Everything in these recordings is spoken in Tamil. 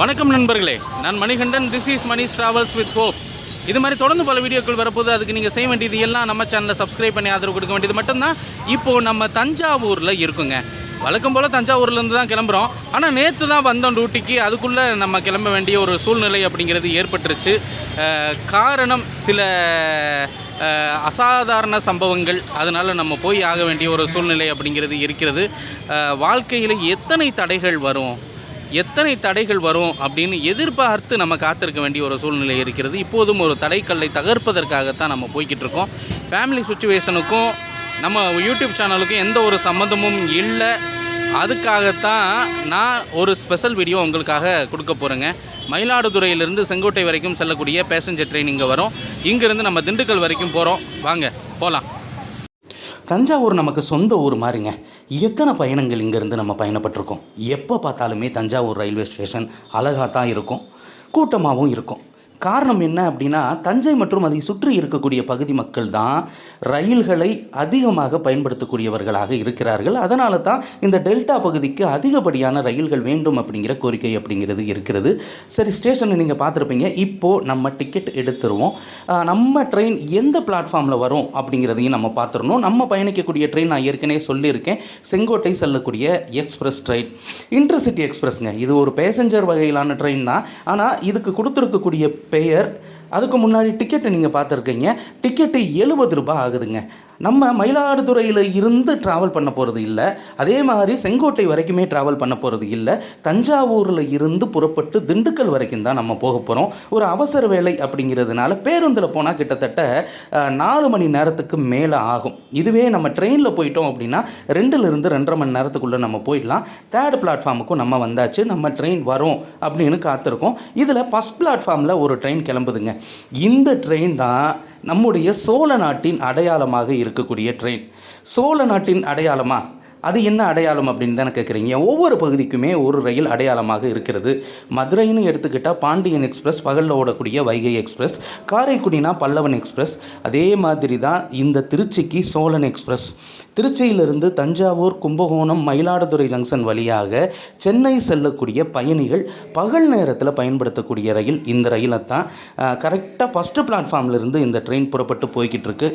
வணக்கம் நண்பர்களே, நான் Manikandan. This is Mani's travels with hope. இது மாதிரி தொடர்ந்து பல வீடியோக்கள் வரப்போது. அதுக்கு நீங்கள் செய்ய வேண்டியது எல்லாம் நம்ம சேனலை சப்ஸ்கிரைப் பண்ணி ஆதரவு கொடுக்க வேண்டியது மட்டும்தான். இப்போது நம்ம தஞ்சாவூரில் இருக்குங்க. வழக்கம் போல் தஞ்சாவூர்லேருந்து தான் கிளம்புறோம். ஆனால் நேற்று தான் வந்தோம் டியூட்டிக்கு. அதுக்குள்ளே நம்ம கிளம்ப வேண்டிய ஒரு சூழ்நிலை அப்படிங்கிறது ஏற்பட்டுருச்சு. காரணம் சில அசாதாரண சம்பவங்கள். அதனால் நம்ம போய் ஆக வேண்டிய ஒரு சூழ்நிலை அப்படிங்கிறது இருக்கிறது. வாழ்க்கையில் எத்தனை தடைகள் வரும் அப்படின்னு எதிர்பார்த்து நம்ம காத்திருக்க வேண்டிய ஒரு சூழ்நிலை இருக்கிறது. இப்போதும் ஒரு தடைக்கல்லை தகர்ப்பதற்காகத்தான் நம்ம போய்கிட்டு இருக்கோம். ஃபேமிலி சுச்சுவேஷனுக்கும் நம்ம யூடியூப் சேனலுக்கும் எந்த ஒரு சம்மந்தமும் இல்லை. அதுக்காகத்தான் நான் ஒரு ஸ்பெஷல் வீடியோ உங்களுக்காக கொடுக்க போகிறேங்க. மயிலாடுதுறையிலிருந்து செங்கோட்டை வரைக்கும் செல்லக்கூடிய பேசஞ்சர் ட்ரெயின் இங்கே வரும். இங்கேருந்து நம்ம திண்டுக்கல் வரைக்கும் போகிறோம். வாங்க போகலாம். தஞ்சாவூர் நமக்கு சொந்த ஊர் மாதிரிங்க. எத்தனை பயணங்கள் இங்கேருந்து நம்ம பயணப்பட்டிருக்கோம். எப்போ பார்த்தாலுமே தஞ்சாவூர் ரயில்வே ஸ்டேஷன் அழகாக தான் இருக்கும், கூட்டமாகவும் இருக்கும். காரணம் என்ன அப்படின்னா, தஞ்சை மற்றும் அதை சுற்றி இருக்கக்கூடிய பகுதி மக்கள் தான் ரயில்களை அதிகமாக பயன்படுத்தக்கூடியவர்களாக இருக்கிறார்கள். அதனால தான் இந்த டெல்டா பகுதிக்கு அதிகப்படியான ரயில்கள் வேண்டும் அப்படிங்கிற கோரிக்கை அப்படிங்கிறது இருக்கிறது. சரி, ஸ்டேஷனை நீங்கள் பார்த்துருப்பீங்க. இப்போது நம்ம டிக்கெட் எடுத்துருவோம். நம்ம ட்ரெயின் எந்த பிளாட்ஃபார்மில் வரும் அப்படிங்கிறதையும் நம்ம பார்த்துடணும். நம்ம பயணிக்கக்கூடிய ட்ரெயின் நான் ஏற்கனவே சொல்லியிருக்கேன், செங்கோட்டை செல்லக்கூடிய எக்ஸ்பிரஸ் ட்ரெயின், இன்டர்சிட்டி எக்ஸ்பிரஸ்ங்க. இது ஒரு பேசஞ்சர் வகையிலான ட்ரெயின் தான். ஆனால் இதுக்கு கொடுத்துருக்கக்கூடிய பெயர், அதுக்கு முன்னாடி டிக்கெட்டை நீங்கள் பார்த்துருக்கீங்க. டிக்கெட்டு 70 ரூபாய் ஆகுதுங்க. நம்ம மயிலாடுதுறையில் இருந்து ட்ராவல் பண்ண போகிறது இல்லை, அதே மாதிரி செங்கோட்டை வரைக்குமே ட்ராவல் பண்ண போகிறது இல்லை. தஞ்சாவூரில் இருந்து புறப்பட்டு திண்டுக்கல் வரைக்கும் தான் நம்ம போக போகிறோம். ஒரு அவசர வேலை அப்படிங்கிறதுனால பேருந்தில் போனால் கிட்டத்தட்ட 4 மணி நேரத்துக்கு மேலே ஆகும். இதுவே நம்ம ட்ரெயினில் போயிட்டோம் அப்படின்னா 2லிருந்து 2.5 மணி நேரத்துக்குள்ளே நம்ம போயிடலாம். 3rd பிளாட்ஃபார்முக்கும் நம்ம வந்தாச்சு. நம்ம ட்ரெயின் வரும் அப்படின்னு காத்திருக்கோம். இதில் ஃபஸ்ட் பிளாட்ஃபார்மில் ஒரு ட்ரெயின் கிளம்புதுங்க. இந்த ட்ரெயின் தான் நம்முடைய சோழ நாட்டின் அடையாளமாக இருக்கக்கூடிய ட்ரெயின். சோழ நாட்டின் அடையாளமா? அது என்ன அடையாளம் அப்படின்னு தானே கேட்குறீங்க. ஒவ்வொரு பகுதிக்குமே ஒரு ரயில் அடையாளமாக இருக்கிறது. மதுரைன்னு எடுத்துக்கிட்டால் பாண்டியன் எக்ஸ்பிரஸ், பகலில் ஓடக்கூடிய வைகை எக்ஸ்பிரஸ். காரைக்குடினா பல்லவன் எக்ஸ்பிரஸ். அதே மாதிரி தான் இந்த திருச்சிக்கு சோழன் எக்ஸ்பிரஸ். திருச்சியிலிருந்து தஞ்சாவூர், கும்பகோணம், மயிலாடுதுறை ஜங்ஷன் வழியாக சென்னை செல்லக்கூடிய பயணிகள் பகல் நேரத்தில் பயன்படுத்தக்கூடிய ரயில் இந்த ரயிலை தான். கரெக்டாக ஃபஸ்ட்டு பிளாட்ஃபார்ம்லேருந்து இந்த ட்ரெயின் புறப்பட்டு போய்கிட்டு இருக்கு.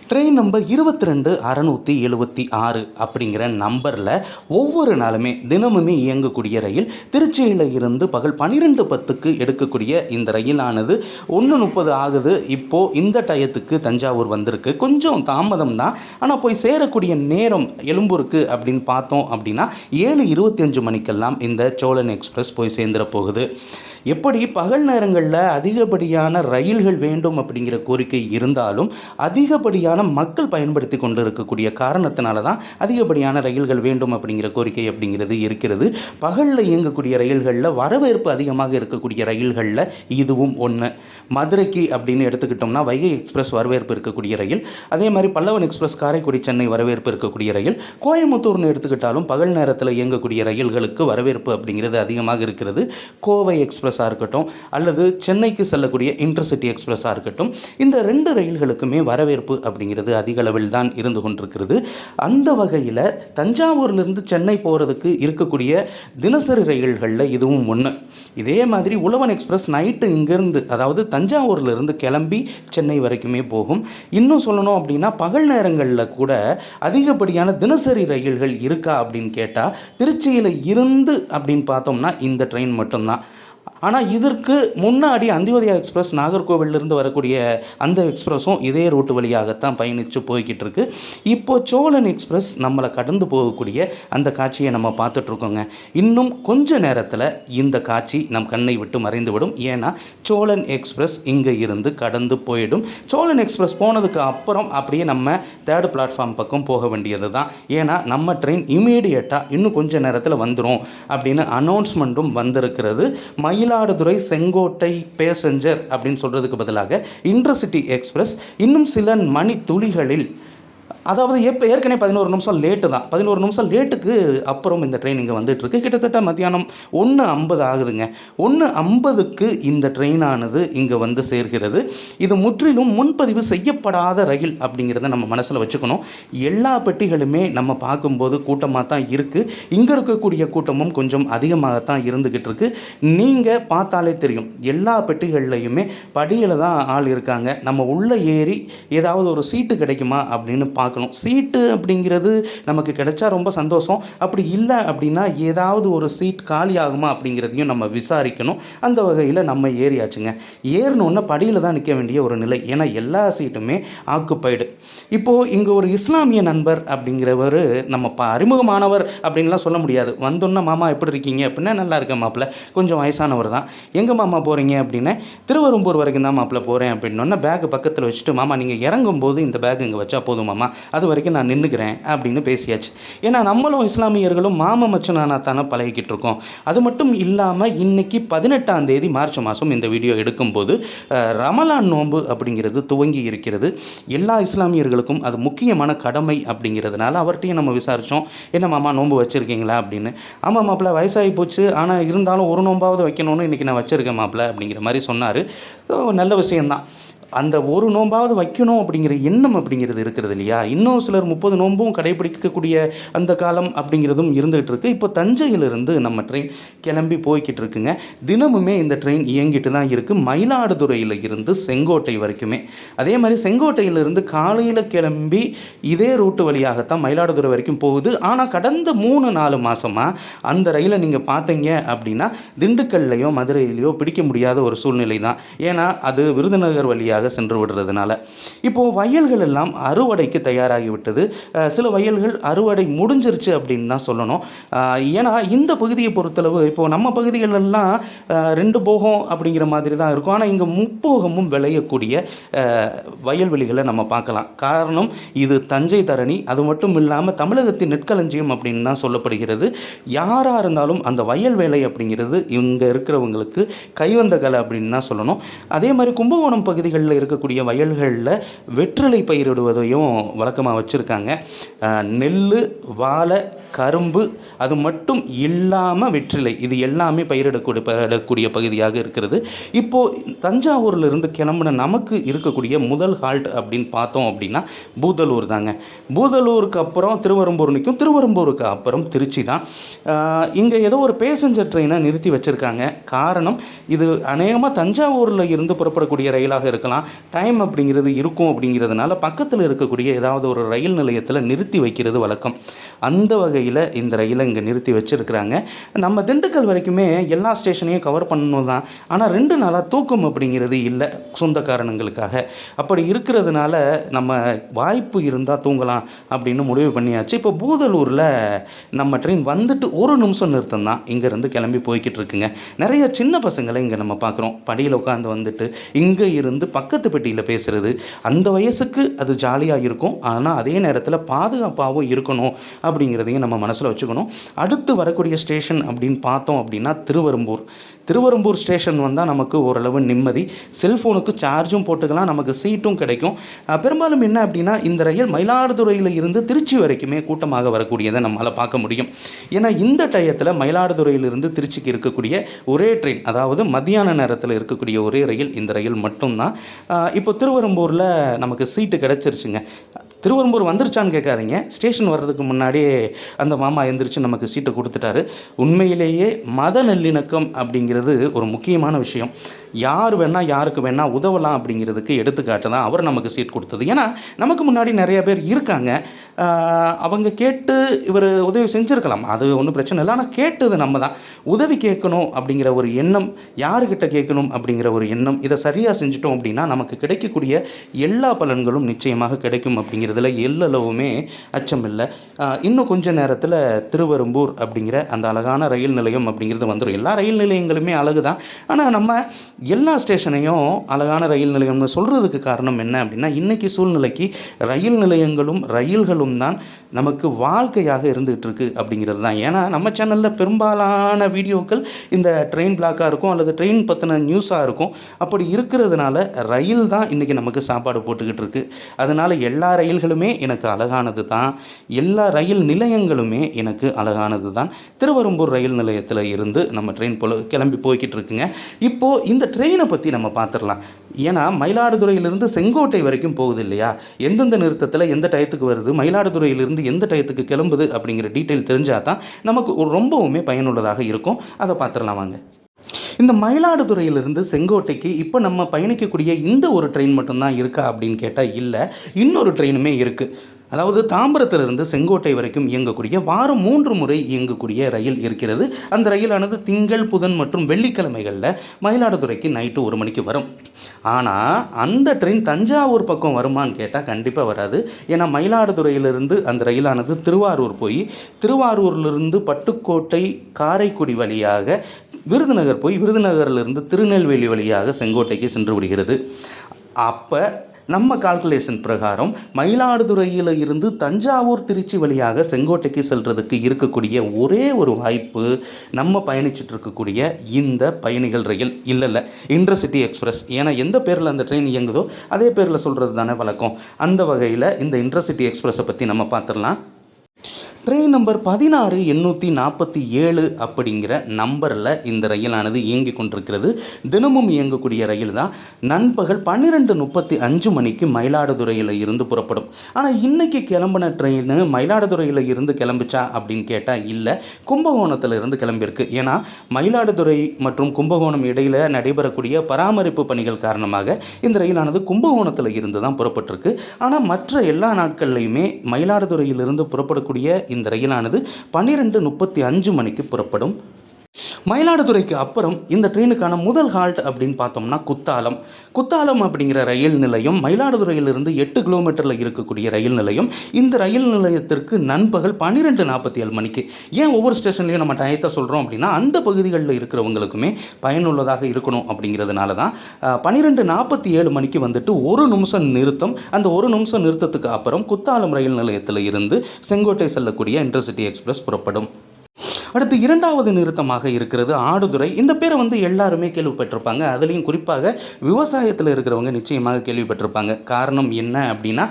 ட்ரெயின் நம்பர் 22676 அப்படிங்கிற நம்பரில் ஒவ்வொரு நாளுமே தினமுமே இயங்கக்கூடிய ரயில். திருச்சியில் இருந்து பகல் 12:10க்கு எடுக்கக்கூடிய இந்த ரயிலானது 1:30 ஆகுது. இப்போது இந்த டயத்துக்கு தஞ்சாவூர் வந்திருக்கு. கொஞ்சம் தாமதம் தான், ஆனால் போய் சேரக்கூடிய நேரம் எழும்பூருக்கு அப்படின்னு பார்த்தோம் அப்படின்னா 7:25 மணிக்கெல்லாம் இந்த சோழன் எக்ஸ்பிரஸ் போய் சேர்ந்துட போகுது. எப்படி பகல் நேரங்களில் அதிகப்படியான ரயில்கள் வேண்டும் அப்படிங்கிற கோரிக்கை இருந்தாலும் அதிகப்படியான மக்கள் பயன்படுத்தி கொண்டு இருக்கக்கூடிய காரணத்தினால தான் அதிகப்படியான ரயில்கள் வேண்டும் அப்படிங்கிற கோரிக்கை அப்படிங்கிறது இருக்கிறது. பகலில் இயங்கக்கூடிய ரயில்களில் வரவேற்பு அதிகமாக இருக்கக்கூடிய ரயில்களில் இதுவும் ஒன்று. மதுரைக்கு அப்படின்னு எடுத்துக்கிட்டோம்னா வைகை எக்ஸ்பிரஸ் வரவேற்பு இருக்கக்கூடிய ரயில். அதே மாதிரி பல்லவன் எக்ஸ்பிரஸ் காரைக்குடி சென்னை வரவேற்பு இருக்கக்கூடிய ரயில். கோயம்புத்தூர்னு எடுத்துக்கிட்டாலும் பகல் நேரத்தில் இயங்கக்கூடிய ரயில்களுக்கு வரவேற்பு அப்படிங்கிறது அதிகமாக இருக்கிறது. கோவை எக்ஸ்பிரஸ் இருக்கட்டும் அல்லது சென்னைக்கு செல்லக்கூடிய இன்டர்சிட்டி எக்ஸ்பிரஸாக இருக்கட்டும், இந்த 2 ரயில்களுக்குமே வரவேற்பு அப்படிங்கிறது அதிக அளவில் தான் இருந்து கொண்டிருக்கிறது. அந்த வகையில் தஞ்சாவூர்லேருந்து சென்னை போகிறதுக்கு இருக்கக்கூடிய தினசரி ரயில்களில் இதுவும் ஒன்று. இதே மாதிரி உழவன் எக்ஸ்பிரஸ் நைட்டு இங்கேருந்து, அதாவது தஞ்சாவூர்லேருந்து கிளம்பி சென்னை வரைக்குமே போகும். இன்னும் சொல்லணும் அப்படின்னா பகல் நேரங்களில் கூட அதிகப்படியான தினசரி ரயில்கள் இருக்கா அப்படின்னு கேட்டால் திருச்சியில் இருந்து அப்படின்னு பார்த்தோம்னா இந்த ட்ரெயின் மட்டும்தான். ஆனால் இதற்கு முன்னாடி அந்தியோதயா எக்ஸ்பிரஸ் நாகர்கோவிலிருந்து வரக்கூடிய அந்த எக்ஸ்பிரஸும் இதே ரூட்டு வழியாகத்தான் பயணித்து போய்கிட்டு இருக்கு. இப்போது சோழன் எக்ஸ்பிரஸ் நம்மளை கடந்து போகக்கூடிய அந்த காட்சியை நம்ம பார்த்துட்ருக்கோங்க. இன்னும் கொஞ்ச நேரத்தில் இந்த காட்சி நம் கண்ணை விட்டு மறைந்துவிடும். ஏன்னா சோழன் எக்ஸ்பிரஸ் இங்கே இருந்து கடந்து போயிடும். சோழன் எக்ஸ்பிரஸ் போனதுக்கு அப்புறம் அப்படியே நம்ம 3rd பிளாட்ஃபார்ம் பக்கம் போக வேண்டியது தான். ஏன்னா நம்ம ட்ரெயின் இமீடியட்டாக இன்னும் கொஞ்ச நேரத்தில் வந்துடும் அப்படின்னு அனௌன்ஸ்மெண்ட்டும் வந்திருக்கிறது. மயிலாடுதுறை செங்கோட்டை பேசஞ்சர் அப்படின்னு சொல்கிறதுக்கு பதிலாக இன்டர்சிட்டி எக்ஸ்பிரஸ் இன்னும் சில மணி துளிகளில் அதாவது ஏற்கனவே 11 நிமிஷம் லேட்டு தான். 11 நிமிஷம் லேட்டுக்கு அப்புறம் இந்த ட்ரெயின் இங்கே வந்துட்டுருக்கு. கிட்டத்தட்ட மத்தியானம் 1:50 ஆகுதுங்க. 1:50க்கு இந்த ட்ரெயினானது இங்கே வந்து சேர்கிறது. இது முற்றிலும் முன்பதிவு செய்யப்படாத ரயில் அப்படிங்கிறத நம்ம மனசில் வச்சுக்கணும். எல்லா பெட்டிகளுமே நம்ம பார்க்கும்போது கூட்டமாக தான் இருக்குது. இங்கே இருக்கக்கூடிய கூட்டமும் கொஞ்சம் அதிகமாகத்தான் இருந்துக்கிட்டு இருக்கு. நீங்கள் பார்த்தாலே தெரியும், எல்லா பெட்டிகள்லையுமே படியில் தான் ஆள் இருக்காங்க. நம்ம உள்ளே ஏறி ஏதாவது ஒரு சீட்டு கிடைக்குமா அப்படின்னு பார்க்கணும். சீட்டு அப்படிங்கிறது நமக்கு கிடைச்சா ரொம்ப சந்தோஷம். அப்படி இல்லை அப்படின்னா ஏதாவது ஒரு சீட் காலி ஆகுமா அப்படிங்கிறதையும் நம்ம விசாரிக்கணும். அந்த வகையில் நம்ம ஏறியாச்சுங்க. ஏறினோன்னு படியில் தான் நிற்க வேண்டிய ஒரு நிலை. ஏன்னா எல்லா சீட்டுமே ஆக்குப்பைடு. இப்போது இங்கே ஒரு இஸ்லாமிய நண்பர் அப்படிங்கிறவர் நம்ம அறிமுகமானவர் அப்படின்லாம் சொல்ல முடியாது. வந்தோன்னா மாமா எப்படி இருக்கீங்க அப்படின்னா, நல்லா இருக்க மாப்பிள்ள, கொஞ்சம் வயசானவர் தான். எங்கே மாமா போகிறீங்க அப்படின்னா, திருவெரும்பூர் வரைக்கும் தான் மாப்பிள்ள போகிறேன் அப்படின்னோன்னா பேக்கு பக்கத்தில் வச்சுட்டு, மாமா நீங்கள் இறங்கும்போது இந்த பேக் இங்கே வச்சா போதும் மாமா, அது வரைக்கும் நான் நின்றுக்கிறேன் அப்படின்னு பேசியாச்சு. ஏன்னா நம்மளும் இஸ்லாமியர்களும் மாம மச்சனானா தானே பழகிக்கிட்டு இருக்கோம். அது மட்டும் இல்லாமல் இன்றைக்கி 18ஆம் தேதி மார்ச் மாதம் இந்த வீடியோ எடுக்கும்போது ரமலான் நோன்பு அப்படிங்கிறது துவங்கி இருக்கிறது. எல்லா இஸ்லாமியர்களுக்கும் அது முக்கியமான கடமை அப்படிங்கிறதுனால அவர்கிட்டையும் நம்ம விசாரித்தோம், என்ன மாமா நோன்பு வச்சுருக்கீங்களா அப்படின்னு. ஆமாம் மாப்பிள்ள, வயசாகி போச்சு, ஆனால் இருந்தாலும் ஒரு நோன்பாவது வைக்கணும்னு இன்றைக்கி நான் வச்சுருக்கேன் மாப்பிள்ள அப்படிங்கிற மாதிரி சொன்னார். நல்ல விஷயந்தான். அந்த ஒரு நோன்பாவது வைக்கணும் அப்படிங்கிற எண்ணம் அப்படிங்கிறது இருக்கிறது இல்லையா. இன்னும் சிலர் 30 நோன்பும் கடைபிடிக்கக்கூடிய அந்த காலம் அப்படிங்கிறதும் இருந்துகிட்டு இருக்குது. இப்போ தஞ்சையிலிருந்து நம்ம ட்ரெயின் கிளம்பி போய்கிட்டு இருக்குங்க. தினமுமே இந்த ட்ரெயின் இயங்கிட்டு தான் இருக்குது. மயிலாடுதுறையில் இருந்து செங்கோட்டை வரைக்குமே. அதே மாதிரி செங்கோட்டையிலிருந்து காலையில் கிளம்பி இதே ரூட்டு வழியாகத்தான் மயிலாடுதுறை வரைக்கும் போகுது. ஆனால் கடந்த 3-4 மாதமாக அந்த ரயிலை நீங்கள் பார்த்தீங்க அப்படின்னா திண்டுக்கல்லையோ மதுரையிலையோ பிடிக்க முடியாத ஒரு சூழ்நிலை தான். ஏன்னா அது விருதுநகர் வழியாக சென்று விடுறதுனால. இப்போது வயல்கள் எல்லாம் அறுவடைக்கு தயாராகிவிட்டது. சில வயல்கள் அறுவடை முடிஞ்சிருச்சு அப்படின்னு தான் சொல்லணும். ஏன்னா இந்த பகுதியை பொறுத்தளவு இப்போது நம்ம பகுதிகளெல்லாம் 2 போகம் அப்படிங்கிற மாதிரி தான் இருக்கும். ஆனால் இங்கே முப்போகமும் விளையக்கூடிய வயல்வெளிகளை நம்ம பார்க்கலாம். காரணம் இது தஞ்சை தரணி. அது மட்டும் இல்லாமல் தமிழகத்தின் நெற்களஞ்சியம் அப்படின்னு தான் சொல்லப்படுகிறது. யாராக இருந்தாலும் அந்த வயல் வேலை அப்படிங்கிறது இங்கே இருக்கிறவங்களுக்கு கைவந்த கலை அப்படின்னு தான் சொல்லணும். அதே மாதிரி கும்பகோணம் பகுதிகளில் இருக்கக்கூடிய வயல்களில் வெற்றிலை பயிரிடுவதையும் வழக்கமாக வச்சுருக்காங்க. நெல், வாழை, கரும்பு, அது மட்டும் இல்லாமல் வெற்றிலை, இது எல்லாமே பயிரிடக்கூடிய பகுதியாக இருக்கிறது. இப்போது தஞ்சாவூரிலிருந்து கிளம்புன நமக்கு இருக்கக்கூடிய முதல் ஹால்ட் அப்படின்னு பார்த்தோம் அப்படின்னா பூதலூர் தாங்க. பூதலூருக்கு அப்புறம் திருவெரும்பூர் நிற்கும். திருவெரும்பூருக்கு அப்புறம் திருச்சி தான். இங்கே ஏதோ ஒரு பேசஞ்சர் ட்ரெயினை நிறுத்தி வச்சுருக்காங்க. காரணம் இது அநேகமாக தஞ்சாவூரில் இருந்து புறப்படக்கூடிய ரயிலாக இருக்கலாம். டைம் அப்படிங்கிறது இருக்கும் அப்படிங்கிறதுனால பக்கத்தில் இருக்கக்கூடிய ஏதாவது ஒரு ரயில் நிலையத்தில் நிறுத்தி வைக்கிறது வழக்கம். அந்த வகையில் இந்த ரயிலை இங்கே நிறுத்தி வச்சுருக்கிறாங்க. நம்ம திண்டுக்கல் வரைக்குமே எல்லா ஸ்டேஷனையும் கவர் பண்ணணும் தான். ஆனால் 2 நாளாக தூக்கம் அப்படிங்கிறது இல்லை, சொந்த காரணங்களுக்காக. அப்படி இருக்கிறதுனால நம்ம வாய்ப்பு இருந்தால் தூங்கலாம் அப்படின்னு முடிவு பண்ணியாச்சு. இப்போ பூதலூரில் நம்ம ட்ரெயின் வந்துட்டு 1 நிமிஷம் நிறுத்தம் தான் இங்கேருந்து கிளம்பி போய்கிட்டு இருக்குங்க. நிறைய சின்ன பசங்களை இங்கே நம்ம பார்க்குறோம். படியில் உட்காந்து வந்துட்டு இங்கே இருந்து பக்கத்து பெட்டியில் பேசுகிறது. அந்த வயசுக்கு அது ஜாலியாக இருக்கும். ஆனால் அதே நேரத்தில் பாதுகாப்பாகவும் இருக்கணும் அப்படிங்கிறதையும் நம்ம மனசில் வச்சுக்கணும். அடுத்து வரக்கூடிய ஸ்டேஷன் அப்படின்னு பார்த்தோம் அப்படின்னா திருவெரும்பூர் ஸ்டேஷன் வந்தால் நமக்கு ஓரளவு நிம்மதி. செல்ஃபோனுக்கு சார்ஜும் போட்டுக்கலாம், நமக்கு சீட்டும் கிடைக்கும். பெரும்பாலும் என்ன அப்படின்னா இந்த ரயில் மயிலாடுதுறையில் இருந்து திருச்சி வரைக்குமே கூட்டமாக வரக்கூடியதை நம்மளால் பார்க்க முடியும். ஏன்னா இந்த டயத்தில் மயிலாடுதுறையிலிருந்து திருச்சிக்கு இருக்கக்கூடிய ஒரே ட்ரெயின், அதாவது மத்தியான நேரத்தில் இருக்கக்கூடிய ஒரே ரயில் இந்த ரயில் மட்டும்தான். இப்போ திருவெரும்பூரில் நமக்கு சீட்டு கிடச்சிருச்சுங்க. திருவெரும்பூர் வந்துருச்சான்னு கேட்காதீங்க, ஸ்டேஷன் வர்றதுக்கு முன்னாடியே அந்த மாமா எழுந்திரிச்சு நமக்கு சீட்டை கொடுத்துட்டாரு. உண்மையிலேயே மத நல்லிணக்கம் அப்படிங்கிறது ஒரு முக்கியமான விஷயம். யார் வேணால் யாருக்கு வேணால் உதவலாம் அப்படிங்கிறதுக்கு எடுத்துக்காட்டு தான் அவர் நமக்கு சீட் கொடுத்தது. ஏன்னா நமக்கு முன்னாடி நிறைய பேர் இருக்காங்க, அவங்க கேட்டு இவர் உதவி செஞ்சுருக்கலாம், அது ஒன்றும் பிரச்சனை இல்லை. ஆனால் கேட்டது நம்ம தான். உதவி கேட்கணும் அப்படிங்கிற ஒரு எண்ணம், யாருக்கிட்ட கேட்கணும் அப்படிங்கிற ஒரு எண்ணம், இதை சரியாக செஞ்சுட்டோம் அப்படின்னா நமக்கு கிடைக்கக்கூடிய எல்லா பலன்களும் நிச்சயமாக கிடைக்கும் அப்படிங்கிறதுல எல்லளவுமே அச்சம் இல்லை. இன்னும் கொஞ்ச நேரத்தில் திருவெரும்பூர் அப்படிங்கிற அந்த அழகான ரயில் நிலையம் அப்படிங்கிறது வந்துடும். எல்லா ரயில் நிலையங்களுமே அழகு தான். ஆனால் நம்ம எல்லா ஸ்டேஷனையும் அழகான ரயில் நிலையம்னு சொல்கிறதுக்கு காரணம் என்ன அப்படின்னா, இன்றைக்கி சூழ்நிலைக்கு ரயில் நிலையங்களும் ரயில்களும் தான் நமக்கு வாழ்க்கையாக இருந்துகிட்டு இருக்குது அப்படிங்கிறது தான். ஏன்னா நம்ம சேனலில் பெரும்பாலான வீடியோக்கள் இந்த ட்ரெயின் பிளாக்காக இருக்கும் அல்லது ட்ரெயின் பற்றின நியூஸாக இருக்கும். அப்படி இருக்கிறதுனால ரயில் தான் இன்றைக்கி நமக்கு சாப்பாடு போட்டுக்கிட்டு இருக்குது. அதனால் எல்லா ரயில்கள் ரயில்களுமே எனக்கு அழகானது தான், எல்லா ரயில் நிலையங்களுமே எனக்கு அழகானது தான். திருவெறும்பூர் ரயில் நிலையத்தில் இருந்து நம்ம ட்ரெயின் கிளம்பி போய்கிட்டு இருக்குங்க. இப்போது இந்த ட்ரெயினை பற்றி நம்ம பார்த்துடலாம். ஏன்னா மயிலாடுதுறையிலிருந்து செங்கோட்டை வரைக்கும் போகுது இல்லையா, எந்தெந்த நிறுத்தத்தில் எந்த டயத்துக்கு வருது, மயிலாடுதுறையிலிருந்து எந்த டயத்துக்கு கிளம்புது அப்படிங்கிற டீட்டெயில் தெரிஞ்சால் தான் நமக்கு ரொம்பவுமே பயனுள்ளதாக இருக்கும். அதை பார்த்துடலாம் வாங்க. இந்த மயிலாடுதுறையிலிருந்து செங்கோட்டைக்கு இப்போ நம்ம பயணிக்கக்கூடிய இந்த ஒரு ட்ரெயின் மட்டும்தான் இருக்கா அப்படின்னு கேட்டால் இல்லை, இன்னொரு ட்ரெயினுமே இருக்குது. அதாவது தாம்பரத்திலிருந்து செங்கோட்டை வரைக்கும் இயங்கக்கூடிய வாரம் 3 முறை இயங்கக்கூடிய ரயில் இருக்கிறது. அந்த ரயிலானது திங்கள், புதன் மற்றும் வெள்ளிக்கிழமைகளில் மயிலாடுதுறைக்கு நைட்டு 1 மணிக்கு வரும். ஆனால் அந்த ட்ரெயின் தஞ்சாவூர் பக்கம் வருமானு கேட்டால் கண்டிப்பாக வராது. ஏன்னா மயிலாடுதுறையிலிருந்து அந்த ரயிலானது திருவாரூர் போய் திருவாரூரிலிருந்து பட்டுக்கோட்டை, காரைக்குடி வழியாக விருதுநகர் போய் விருதுநகரிலிருந்து திருநெல்வேலி வழியாக செங்கோட்டைக்கு சென்று விடுகிறது. அப்போ நம்ம கால்குலேஷன் பிரகாரம் மயிலாடுதுறையில் இருந்து தஞ்சாவூர், திருச்சி வழியாக செங்கோட்டைக்கு செல்றதுக்கு இருக்கக்கூடிய ஒரே ஒரு வாய்ப்பு நம்ம பயணிச்சுட்டு இருக்கக்கூடிய இந்த பயணிகள் ரயில் இல்லை இன்டர்சிட்டி எக்ஸ்பிரஸ். ஏன்னா எந்த பேரில் அந்த ட்ரெயின் இயங்குதோ அதே பேரில் சொல்கிறது தானே வழக்கம். அந்த வகையில் இந்த இன்டர்சிட்டி எக்ஸ்பிரஸை பற்றி நம்ம பார்த்துடலாம். ட்ரெயின் நம்பர் 16847 அப்படிங்கிற நம்பரில் இந்த ரயிலானது இயங்கி கொண்டிருக்கிறது. தினமும் இயங்கக்கூடிய ரயில் தான். நண்பகல் 12:35 மணிக்கு மயிலாடுதுறையில் இருந்து புறப்படும். ஆனால் இன்றைக்கி கிளம்பின ட்ரெயின் மயிலாடுதுறையில் இருந்து கிளம்பிச்சா அப்படின்னு கேட்டால் இல்லை, கும்பகோணத்தில் இருந்து கிளம்பியிருக்கு. ஏன்னா மயிலாடுதுறை மற்றும் கும்பகோணம் இடையில் நடைபெறக்கூடிய பராமரிப்பு பணிகள் காரணமாக இந்த ரயிலானது கும்பகோணத்தில் இருந்து தான் புறப்பட்டிருக்கு. ஆனால் மற்ற எல்லா நாட்கள்லையுமே மயிலாடுதுறையிலிருந்து புறப்படக்கூடிய இந்த ரயிலானது 12:35 மணிக்கு புறப்படும். மயிலாடுதுறைக்கு அப்புறம் இந்த ட்ரெயினுக்கான முதல் ஹால்ட் அப்படின்னு பார்த்தோம்னா குத்தாலம் அப்படிங்கிற ரயில் நிலையம் மயிலாடுதுறையிலிருந்து 8 கிலோமீட்டரில் இருக்கக்கூடிய ரயில் நிலையம். இந்த ரயில் நிலையத்திற்கு நண்பகல் 12:47 மணிக்கு. ஏன் ஒவ்வொரு ஸ்டேஷன்லையும் நம்ம டயத்தை சொல்கிறோம் அப்படின்னா அந்த பகுதிகளில் இருக்கிறவங்களுக்குமே பயனுள்ளதாக இருக்கணும் அப்படிங்கிறதுனால தான் 12:47 மணிக்கு வந்துட்டு 1 நிமிஷம் நிறுத்தம். அந்த 1 நிமிஷம் நிறுத்தத்துக்கு அப்புறம் குத்தாலம் ரயில் நிலையத்தில் இருந்து செங்கோட்டை செல்லக்கூடிய இன்டர்சிட்டி எக்ஸ்பிரஸ் புறப்படும். அடுத்து 2வது நிறுத்தமாக இருக்கிறது ஆடுதுறை. இந்த பேரை எல்லாருமே கேள்விப்பட்டிருப்பாங்க. அதுலேயும் குறிப்பாக விவசாயத்தில் இருக்கிறவங்க நிச்சயமாக கேள்விப்பட்டிருப்பாங்க. காரணம் என்ன அப்படின்னா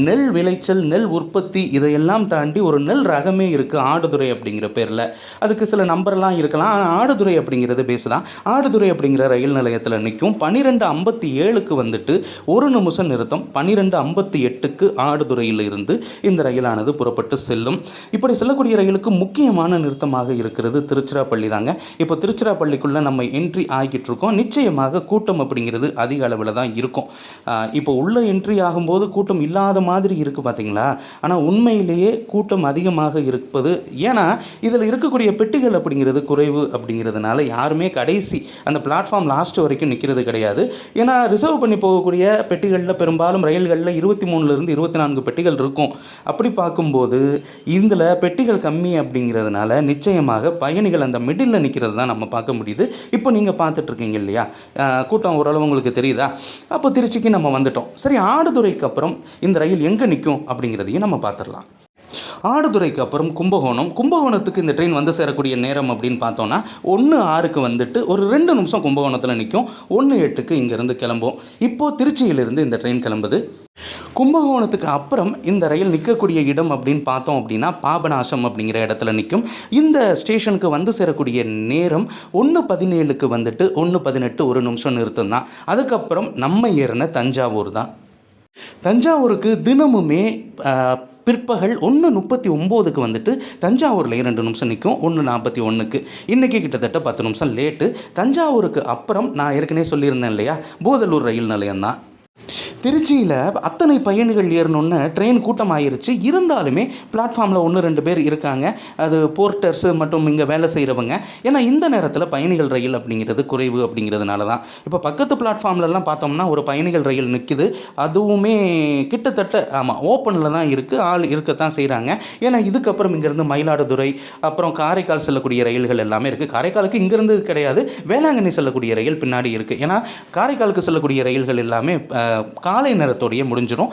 நெல் விளைச்சல், நெல் உற்பத்தி இதையெல்லாம் தாண்டி ஒரு நெல் ரகமே இருக்குது ஆடுதுறை அப்படிங்கிற பேரில். அதுக்கு சில நம்பர்லாம் இருக்கலாம், ஆனால் ஆடுதுறை அப்படிங்கிறது பேஸ் தான். ஆடுதுறை அப்படிங்கிற ரயில் நிலையத்தில் நிற்கும். 12:57க்கு வந்துட்டு 1 நிமிஷம் நிறுத்தம். 12:58க்கு ஆடுதுறையில் இருந்து இந்த ரயிலானது புறப்பட்டு செல்லும். இப்படி செல்லக்கூடிய ரயிலுக்கு முக்கியமான நிறுத்தமாக இருக்கிறது திருச்சிராப்பள்ளி தாங்க. இப்போ திருச்சிராப்பள்ளிக்குள்ளே நம்ம என்ட்ரி ஆகிட்டு இருக்கோம். நிச்சயமாக கூட்டம் அப்படிங்கிறது அதிக அளவில் தான் இருக்கும். இப்போ உள்ள என்ட்ரி ஆகும்போது கூட்டம் இல்லாத மாதிரி இருக்குது பார்த்தீங்களா, ஆனால் உண்மையிலேயே கூட்டம் அதிகமாக இருப்பது. ஏன்னா இதில் இருக்கக்கூடிய பெட்டிகள் அப்படிங்கிறது குறைவு அப்படிங்கிறதுனால யாருமே கடைசி அந்த பிளாட்ஃபார்ம் லாஸ்ட் வரைக்கும் நிற்கிறது கிடையாது. ஏன்னா ரிசர்வ் பண்ணி போகக்கூடிய பெட்டிகளில் பெரும்பாலும் ரயில்களில் 23லிருந்து 24 பெட்டிகள் இருக்கும். அப்படி பார்க்கும்போது இதில் பெட்டிகள் கம்மி அப்படிங்கிறதுனால நிச்சயமாக பயணிகள் அந்த மிடில் நிற்கிறது தான் நம்ம பார்க்க முடியுது. இப்போ நீங்கள் பார்த்துட்ருக்கீங்க இல்லையா, கூட்டம் ஓரளவு உங்களுக்கு தெரியுதா? அப்போ திருச்சிக்கு நம்ம வந்துட்டோம். சரி, ஆடுதுறைக்கு அப்புறம் இந்த ரயில் எங்கே நிற்கும் அப்படிங்கிறதையும் நம்ம பார்த்துடலாம். ஆடுதுறைக்கு அப்புறம் கும்பகோணத்துக்கு இந்த ட்ரெயின் வந்து சேரக்கூடிய நேரம் அப்படின்னு பார்த்தோன்னா 1:06க்கு வந்துட்டு ஒரு 2 நிமிஷம் கும்பகோணத்தில் நிற்கும். 1:08க்கு இங்கேருந்து கிளம்பும். இப்போது திருச்சியிலிருந்து இந்த ட்ரெயின் கிளம்புது. கும்பகோணத்துக்கு அப்புறம் இந்த ரயில் நிற்கக்கூடிய இடம் அப்படின்னு பார்த்தோம் அப்படின்னா பாபநாசம் அப்படிங்கிற இடத்துல நிற்கும். இந்த ஸ்டேஷனுக்கு வந்து சேரக்கூடிய நேரம் 1:17க்கு வந்துட்டு 1:18 1 நிமிஷம் நிறுத்தம் தான். அதுக்கப்புறம் நம்ம ஏறின தஞ்சாவூர் தான். தஞ்சாவூருக்கு தினமுமே பிற்பகல் 1:39க்கு வந்துட்டு தஞ்சாவூரில் 2 நிமிஷம் நிற்கும். 1:41க்கு இன்றைக்கி கிட்டத்தட்ட 10 நிமிஷம் லேட்டு. தஞ்சாவூருக்கு அப்புறம் நான் ஏற்கனவே சொல்லியிருந்தேன் இல்லையா, பூதலூர் ரயில் நிலையம் தான். திருச்சியில் அத்தனை பயணிகள் ஏறணுன்னு ட்ரெயின் கூட்டம் ஆயிருச்சு. இருந்தாலுமே பிளாட்ஃபார்மில் 1-2 பேர் இருக்காங்க. அது போர்ட்டர்ஸு மற்றும் இங்கே வேலை செய்கிறவங்க. ஏன்னா இந்த நேரத்தில் பயணிகள் ரயில் அப்படிங்கிறது குறைவு அப்படிங்கிறதுனால தான். இப்போ பக்கத்து பிளாட்ஃபார்ம்லலாம் பார்த்தோம்னா ஒரு பயணிகள் ரயில் நிற்கிது. அதுவுமே கிட்டத்தட்ட ஓப்பனில் தான் இருக்குது, ஆள் இருக்கத்தான் செய்கிறாங்க. ஏன்னா இதுக்கப்புறம் இங்கேருந்து மயிலாடுதுறை அப்புறம் காரைக்கால் செல்லக்கூடிய ரயில்கள் எல்லாமே இருக்குது. காரைக்காலுக்கு இங்கேருந்து கிடையாது, வேளாங்கண்ணி செல்லக்கூடிய ரயில் பின்னாடி இருக்குது. ஏன்னா காரைக்காலுக்கு செல்லக்கூடிய ரயில்கள் எல்லாமே காலை நேரத்தோடையே முடிஞ்சிடும்.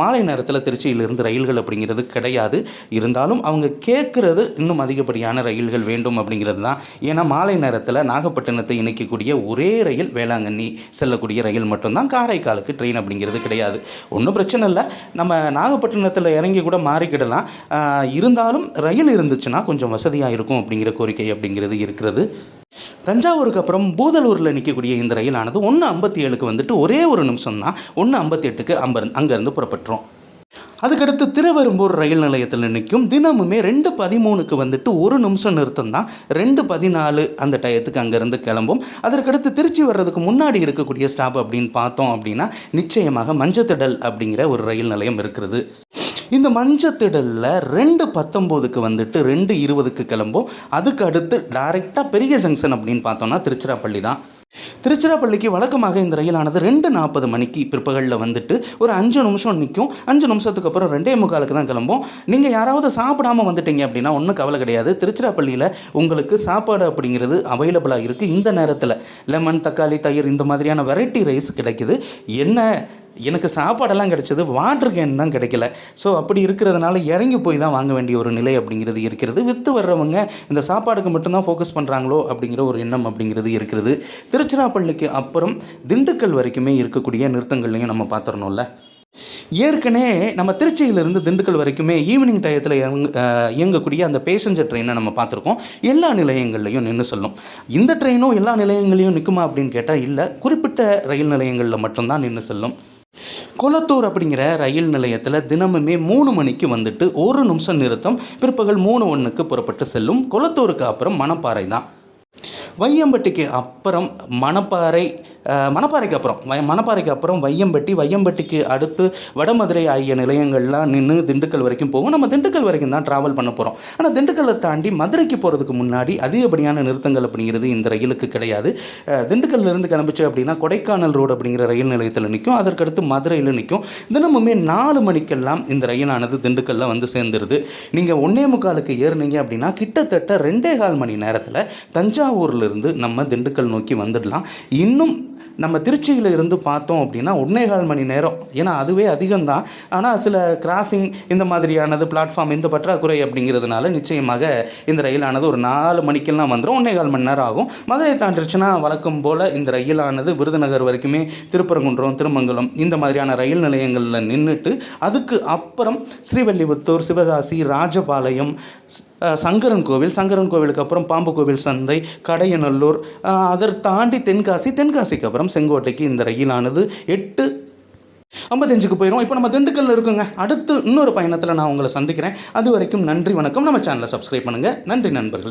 மாலை நேரத்தில் திருச்சியிலிருந்து ரயில்கள் அப்படிங்கிறது கிடையாது. இருந்தாலும் அவங்க கேட்குறது இன்னும் அதிகப்படியான ரயில்கள் வேண்டும் அப்படிங்கிறது தான். ஏன்னா மாலை நேரத்தில் நாகப்பட்டினத்தை இணைக்கக்கூடிய ஒரே ரயில் வேளாங்கண்ணி செல்லக்கூடிய ரயில் மட்டும்தான். காரைக்காலுக்கு ட்ரெயின் அப்படிங்கிறது கிடையாது. ஒன்றும் பிரச்சனை இல்லை, நம்ம நாகப்பட்டினத்தில் இறங்கி கூட மாறிக்கிடலாம். இருந்தாலும் ரயில் இருந்துச்சுன்னா கொஞ்சம் வசதியாக இருக்கும் அப்படிங்கிற கோரிக்கை அப்படிங்கிறது இருக்கிறது. தஞ்சாவூருக்கு அப்புறம் பூதலூரில் நிற்கக்கூடிய இந்த ரயிலானது 1:57க்கு வந்துட்டு ஒரே ஒரு நிமிஷம் தான் 1:58க்கு அங்கேருந்து புறப்பட்டுரும். அதுக்கடுத்து திருவெரும்பூர் ரயில் நிலையத்தில் நிற்கும். தினமுமே 2:13க்கு வந்துட்டு ஒரு நிமிஷம் நிறுத்தம் தான். 2:14 அந்த டயத்துக்கு அங்கேருந்து கிளம்பும். அதற்கடுத்து திருச்சி வர்றதுக்கு முன்னாடி இருக்கக்கூடிய ஸ்டாப் அப்படின்னு பார்த்தோம் அப்படின்னா நிச்சயமாக மஞ்சத்திடல் அப்படிங்கிற ஒரு ரயில் நிலையம் இருக்கிறது. இந்த மஞ்சத்திடலில் 2:19க்கு வந்துட்டு 2:20க்கு கிளம்பும். அதுக்கு அடுத்து டைரெக்டாக பெரிய ஜங்ஷன் அப்படின்னு பார்த்தோம்னா திருச்சிராப்பள்ளி தான். திருச்சிராப்பள்ளிக்கு வழக்கமாக இந்த ரயிலானது 2:40 மணிக்கு பிற்பகலில் வந்துட்டு ஒரு 5 நிமிஷம் நிற்கும். 5 நிமிஷத்துக்கு அப்புறம் 2:45க்கு தான் கிளம்பும். நீங்கள் யாராவது சாப்பிடாமல் வந்துட்டீங்க அப்படின்னா ஒன்றும் கவலை கிடையாது. திருச்சிராப்பள்ளியில் உங்களுக்கு சாப்பாடு அப்படிங்கிறது அவைலபிளாக இருக்குது. இந்த நேரத்தில் லெமன், தக்காளி, தயிர் இந்த மாதிரியான வெரைட்டி ரைஸ் கிடைக்குது. எனக்கு சாப்பாடெல்லாம் கிடைச்சது, வாட்டர் கேன் தான் கிடைக்கல. ஸோ அப்படி இருக்கிறதுனால இறங்கி போய் தான் வாங்க வேண்டிய ஒரு நிலை அப்படிங்கிறது இருக்கிறது. விற்று வர்றவங்க இந்த சாப்பாடுக்கு மட்டும்தான் ஃபோக்கஸ் பண்ணுறாங்களோ அப்படிங்கிற ஒரு எண்ணம் அப்படிங்கிறது இருக்கிறது. திருச்சிராப்பள்ளிக்கு அப்புறம் திண்டுக்கல் வரைக்குமே இருக்கக்கூடிய நிறுத்தங்கள்லையும் நம்ம பார்த்துடணும்ல. ஏற்கனவே நம்ம திருச்சியிலிருந்து திண்டுக்கல் வரைக்குமே ஈவினிங் டயத்தில் இயங்கக்கூடிய அந்த பேசஞ்சர் ட்ரெயினை நம்ம பார்த்துருக்கோம். எல்லா நிலையங்கள்லையும் நின்று சொல்லும். இந்த ட்ரெயினும் எல்லா நிலையங்களையும் நிற்குமா அப்படின்னு கேட்டால் இல்லை, குறிப்பிட்ட ரயில் நிலையங்களில் மட்டும்தான் நின்று செல்லும். கொளத்தூர் அப்படிங்கிற ரயில் நிலையத்தில் தினமுமே 3 மணிக்கு வந்துட்டு ஒரு நிமிஷம் நிறுத்தம். பிற்பகல் 3:01க்கு புறப்பட்டு செல்லும். கொளத்தூருக்கு அப்புறம் மணப்பாறை தான். வையம்பட்டிக்கு அப்புறம் மணப்பாறைக்கு அப்புறம் வையம்பட்டிக்கு அடுத்து வடமதுரை ஆகிய நிலையங்கள்லாம் நின்று திண்டுக்கல் வரைக்கும் போகும். நம்ம திண்டுக்கல் வரைக்கும் தான் ட்ராவல் பண்ண போகிறோம். ஆனால் திண்டுக்கல்லை தாண்டி மதுரைக்கு போகிறதுக்கு முன்னாடி அதிகப்படியான நிறுத்தங்கள் அப்படிங்கிறது இந்த ரயிலுக்கு கிடையாது. திண்டுக்கல்லிருந்து கிளம்பிச்சு அப்படின்னா கொடைக்கானல் ரோடு அப்படிங்கிற ரயில் நிலையத்தில் நிற்கும். அதற்கடுத்து மதுரையில் நிற்கும். தினமுமே 4 மணிக்கெல்லாம் இந்த ரயிலானது திண்டுக்கல்லில் வந்து சேர்ந்துருது. நீங்கள் 1:45க்கு ஏறினீங்க அப்படின்னா கிட்டத்தட்ட 2.25 மணி நேரத்தில் தஞ்சாவூர்லேருந்து நம்ம திண்டுக்கல் நோக்கி வந்துடலாம். இன்னும் நம்ம திருச்சியில் இருந்து பார்த்தோம் அப்படின்னா 1.25 மணி நேரம். ஏன்னா அதுவே அதிகம்தான். ஆனால் சில கிராசிங் இந்த மாதிரியானது பிளாட்ஃபார்ம் இந்த பற்றாக்குறை அப்படிங்கிறதுனால நிச்சயமாக இந்த ரயிலானது ஒரு 4 மணிக்கெல்லாம் வந்துடும். 1.25 மணி நேரம் ஆகும். மதுரை தாண்டிருச்சுன்னா வழக்கம் போல் இந்த ரயிலானது விருதுநகர் வரைக்குமே திருப்பரங்குன்றம், திருமங்கலம் இந்த மாதிரியான ரயில் நிலையங்களில் நின்றுட்டு அதுக்கு அப்புறம் ஸ்ரீவல்லிபுத்தூர், சிவகாசி, ராஜபாளையம், சங்கரன் கோவிலுக்கு அப்புறம் பாம்பு கோவில் சந்தை, கடையநல்லூர், அதை தாண்டி தென்காசிக்கு அப்புறம் செங்கோட்டைக்கு இந்த ரயிலானது 8:55க்கு போயிடும். இப்போ நம்ம திண்டுக்கல்ல இருக்குங்க. அடுத்து இன்னொரு பயணத்தில் நான் உங்களை சந்திக்கிறேன். அது வரைக்கும் நன்றி, வணக்கம். நம்ம சேனலை சப்ஸ்கிரைப் பண்ணுங்கள். நன்றி நண்பர்களே.